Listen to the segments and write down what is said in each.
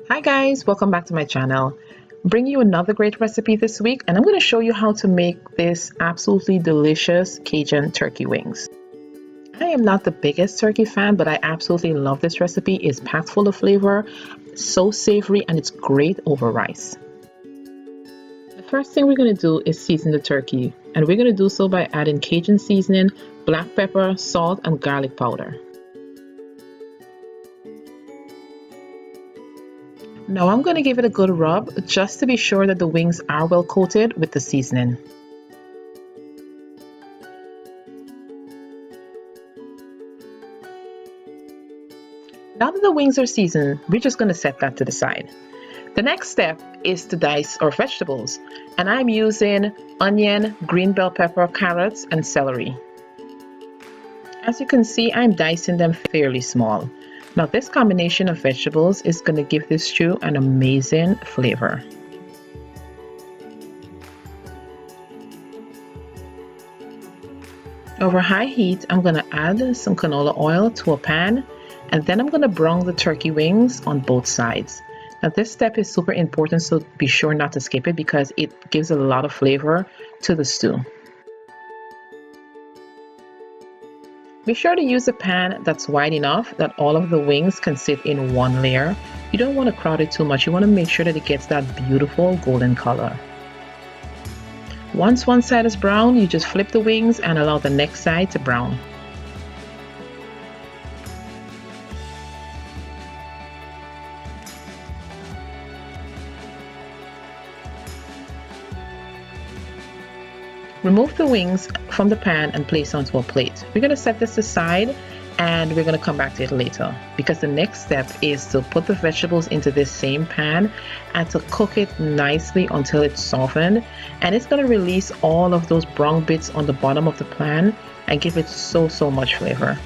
Hi guys, welcome back to my channel. Bring you another great recipe this week, and I'm going to show you how to make this absolutely delicious Cajun turkey wings. I am not the biggest turkey fan, but I absolutely love this recipe. It's packed full of flavor, so savory, and it's great over rice. The first thing we're going to do is season the turkey, and we're going to do so by adding Cajun seasoning, black pepper, salt, and garlic powder. Now I'm going to give it a good rub just to be sure that the wings are well coated with the seasoning. Now that the wings are seasoned, we're just going to set that to the side. The next step is to dice our vegetables, and I'm using onion, green bell pepper, carrots, and celery. As you can see, I'm dicing them fairly small. Now this combination of vegetables is going to give this stew an amazing flavor. Over high heat, I'm going to add some canola oil to a pan, and then I'm going to brown the turkey wings on both sides. Now this step is super important, so be sure not to skip it because it gives a lot of flavor to the stew. Be sure to use a pan that's wide enough that all of the wings can sit in one layer. You don't want to crowd it too much. You want to make sure that it gets that beautiful golden color. Once one side is brown, you just flip the wings and allow the next side to brown. Remove the wings from the pan and place onto a plate. We're going to set this aside and we're going to come back to it later because the next step is to put the vegetables into this same pan and to cook it nicely until it's softened, and it's going to release all of those brown bits on the bottom of the pan and give it so much flavor.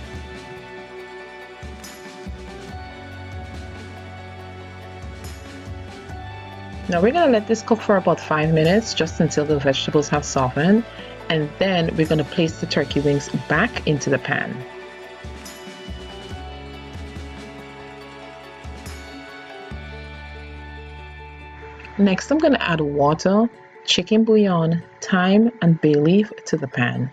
Now we're going to let this cook for about 5 minutes just until the vegetables have softened, and then we're going to place the turkey wings back into the pan. Next, I'm going to add water, chicken bouillon, thyme, and bay leaf to the pan.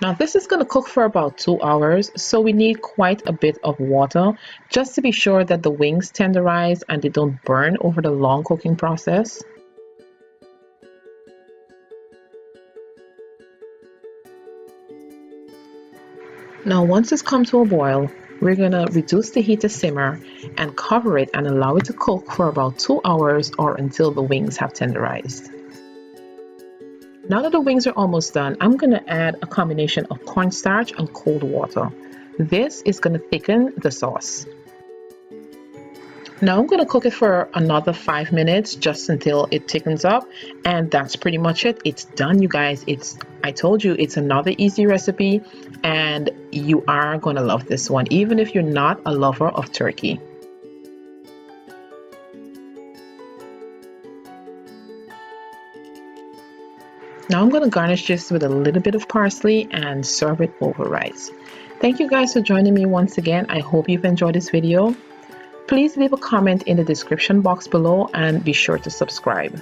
Now this is going to cook for about 2 hours, so we need quite a bit of water just to be sure that the wings tenderize and they don't burn over the long cooking process. Now once it's come to a boil, we're going to reduce the heat to simmer and cover it and allow it to cook for about 2 hours or until the wings have tenderized. Now that the wings are almost done, I'm going to add a combination of cornstarch and cold water. This is going to thicken the sauce. Now I'm going to cook it for another 5 minutes just until it thickens up, and that's pretty much it. It's done, you guys. I told you it's another easy recipe and you are going to love this one even if you're not a lover of turkey. Now I'm going to garnish this with a little bit of parsley and serve it over rice. Thank you guys for joining me once again. I hope you've enjoyed this video. Please leave a comment in the description box below and be sure to subscribe.